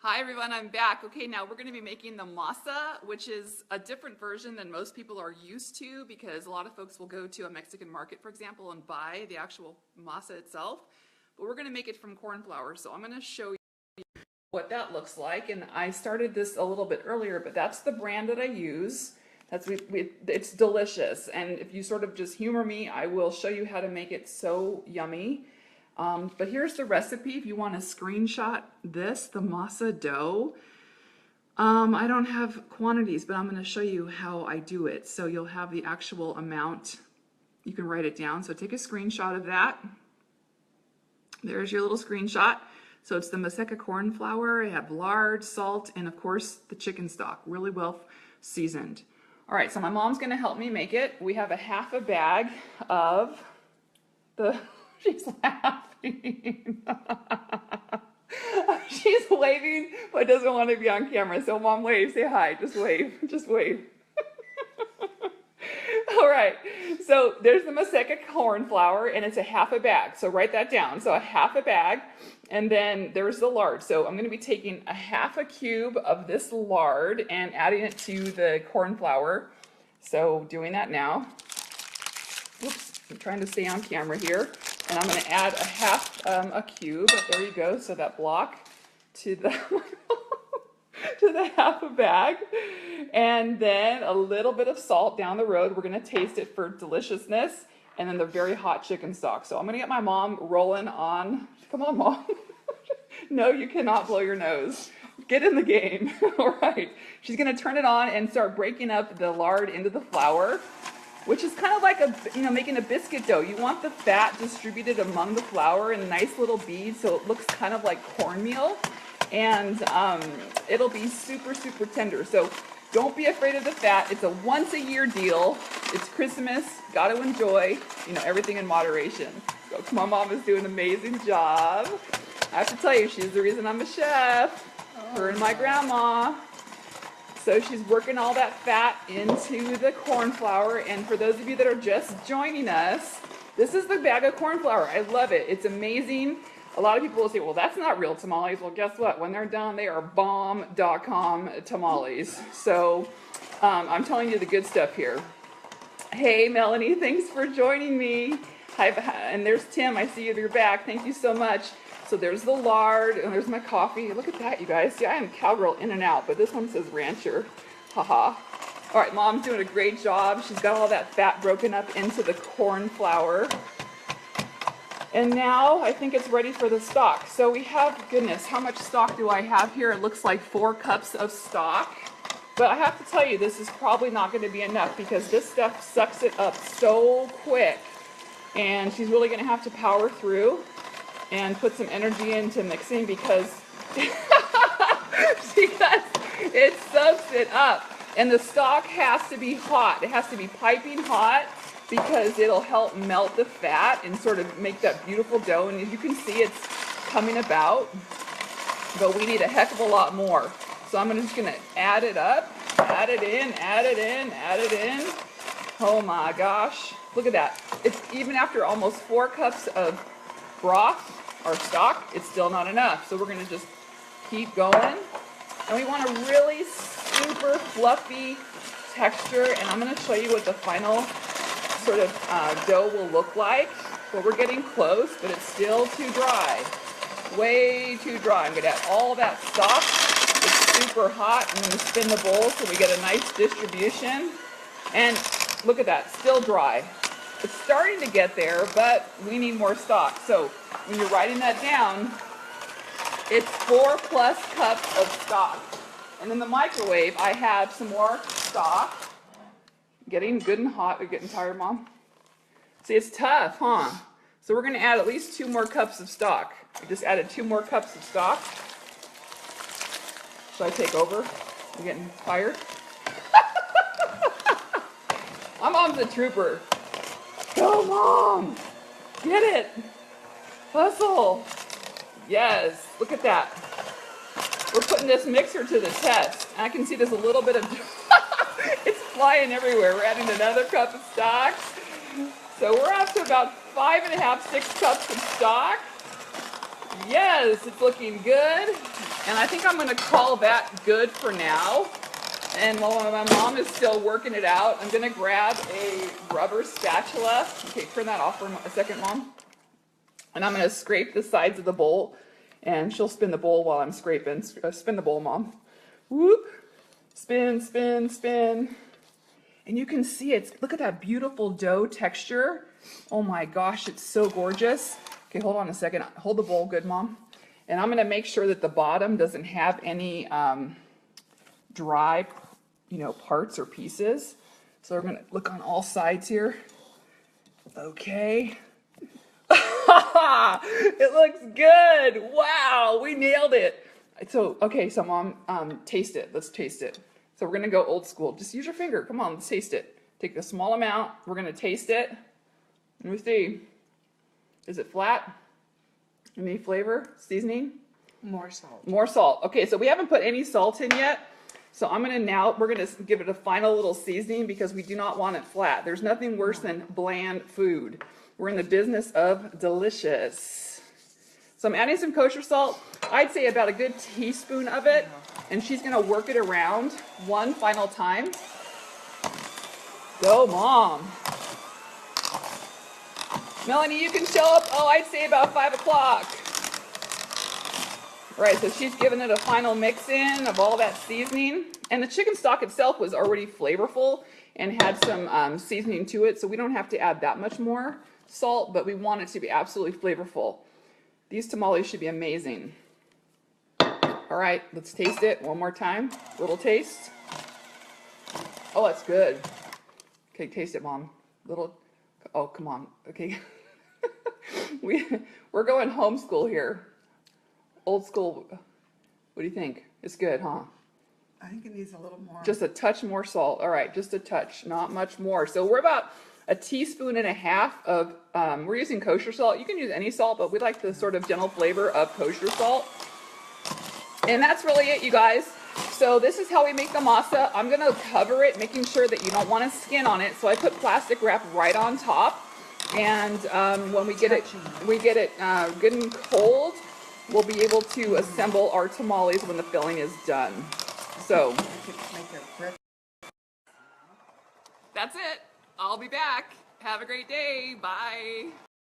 Hi everyone, I'm back. Okay, now we're going to be making the masa, which is a different version than most people are used to because a lot of folks will go to a Mexican market, for example, and buy the actual masa itself. But we're going to make it from corn flour, so I'm going to show you what that looks like. And I started this a little bit earlier, but that's the brand that I use. It's delicious, and if you sort of just humor me, I will show you how to make it so yummy. But here's the recipe if you want to screenshot this, the masa dough. I don't have quantities, but I'm going to show you how I do it. So you'll have the actual amount. You can write it down. So take a screenshot of that. There's your little screenshot. So it's the Maseca corn flour. I have lard, salt, and of course the chicken stock, really well seasoned. All right, so my mom's going to help me make it. We have a half a bag of the... She's laughing. She's waving, but doesn't want to be on camera. So mom, wave, say hi, just wave, just wave. All right, so there's the Maseca corn flour, and it's a half a bag. So write that down. So a half a bag, and then there's the lard. So I'm going to be taking a half a cube of this lard and adding it to the corn flour. So doing that now. Whoops, I'm trying to stay on camera here. And I'm going to add a half a cube. There you go. So that block to the to the half a bag, and then a little bit of salt down the road. We're going to taste it for deliciousness, and then the very hot chicken stock. So I'm going to get my mom rolling on. Come on, mom. No, you cannot blow your nose. Get in the game. All right. She's going to turn it on and start breaking up the lard into the flour, which is kind of like making a biscuit dough. You want the fat distributed among the flour in nice little beads so it looks kind of like cornmeal, and it'll be super, super tender. So don't be afraid of the fat. It's a once a year deal. It's Christmas. Got to enjoy, everything in moderation. So my mom is doing an amazing job. I have to tell you, she's the reason I'm a chef. Her and my grandma. So she's working all that fat into the corn flour. And for those of you that are just joining us, this is the bag of corn flour. I love it. It's amazing. A lot of people will say, well, that's not real tamales. Well, guess what? When they're done, they are bomb.com tamales. So I'm telling you the good stuff here. Hey, Melanie, thanks for joining me. Hi, and there's Tim. I see you're back. Thank you so much. So there's the lard, and there's my coffee. Look at that, you guys. See, I am cowgirl in and out, but this one says rancher. Haha. All right, mom's doing a great job. She's got all that fat broken up into the corn flour. And now I think it's ready for the stock. So we have, goodness, how much stock do I have here? It looks like 4 cups of stock. But I have to tell you, this is probably not going to be enough because this stuff sucks it up so quick. And she's really going to have to power through and put some energy into mixing because it soaks it up. And the stock has to be hot. It has to be piping hot because it'll help melt the fat and sort of make that beautiful dough. And as you can see, it's coming about, but we need a heck of a lot more. So I'm just going to add it up, add it in, add it in, add it in. Oh my gosh, look at that. It's even after almost 4 cups of broth or stock, it's still not enough. So we're going to just keep going. And we want a really super fluffy texture. And I'm going to show you what the final sort of dough will look like. Well, we're getting close, but it's still too dry. Way too dry. I'm going to add all that stock. It's super hot. I'm going to spin the bowl so we get a nice distribution. And look at that, still dry. It's starting to get there, but we need more stock. So when you're writing that down, it's 4+ cups of stock. And in the microwave, I have some more stock. Getting good and hot. You're getting tired, Mom? See, it's tough, huh? So we're going to add at least 2 more cups of stock. I just added 2 more cups of stock. Should I take over? I'm getting tired. My mom's a trooper. Go, Mom! Get it! Hustle! Yes, look at that. We're putting this mixer to the test. I can see there's a little bit of... It's flying everywhere. We're adding another cup of stock. So we're up to about 5.5, 6 cups of stock. Yes, it's looking good. And I think I'm going to call that good for now. And while my mom is still working it out, I'm going to grab a rubber spatula. Okay, turn that off for a second, Mom. And I'm going to scrape the sides of the bowl. And she'll spin the bowl while I'm scraping. Spin the bowl, Mom. Whoop. Spin, spin, spin. And you can see it. Look at that beautiful dough texture. Oh my gosh, it's so gorgeous. Okay, hold on a second. Hold the bowl good, Mom. And I'm going to make sure that the bottom doesn't have any dry, parts or pieces. So we're going to look on all sides here. Okay. It looks good. Wow, we nailed it. So, okay, so Mom, taste it. Let's taste it. So we're going to go old school. Just use your finger. Come on, let's taste it. Take a small amount. We're going to taste it. Let me see. Is it flat? Any flavor? Seasoning? More salt. More salt. Okay, so we haven't put any salt in yet. So we're going to give it a final little seasoning because we do not want it flat. There's nothing worse than bland food. We're in the business of delicious. So I'm adding some kosher salt. I'd say about a good teaspoon of it. And she's going to work it around one final time. Go, Mom. Melanie, you can show up, I'd say about 5 o'clock. Right, so she's giving it a final mix in of all that seasoning. And the chicken stock itself was already flavorful and had some seasoning to it, so we don't have to add that much more salt, but we want it to be absolutely flavorful. These tamales should be amazing. All right, let's taste it one more time. Little taste. Oh, that's good. Okay, taste it, Mom. Oh, come on. Okay. We're going homeschool here. Old school. What do you think? It's good, huh? I think it needs a little more. Just a touch more salt. All right, just a touch, not much more. So we're about a teaspoon and a half of, we're using kosher salt. You can use any salt, but we like the sort of gentle flavor of kosher salt. And that's really it, you guys. So this is how we make the masa. I'm going to cover it, making sure that you don't want a skin on it. So I put plastic wrap right on top. And when we get it good and cold, we'll be able to assemble our tamales when the filling is done. So that's it. I'll be back. Have a great day. Bye.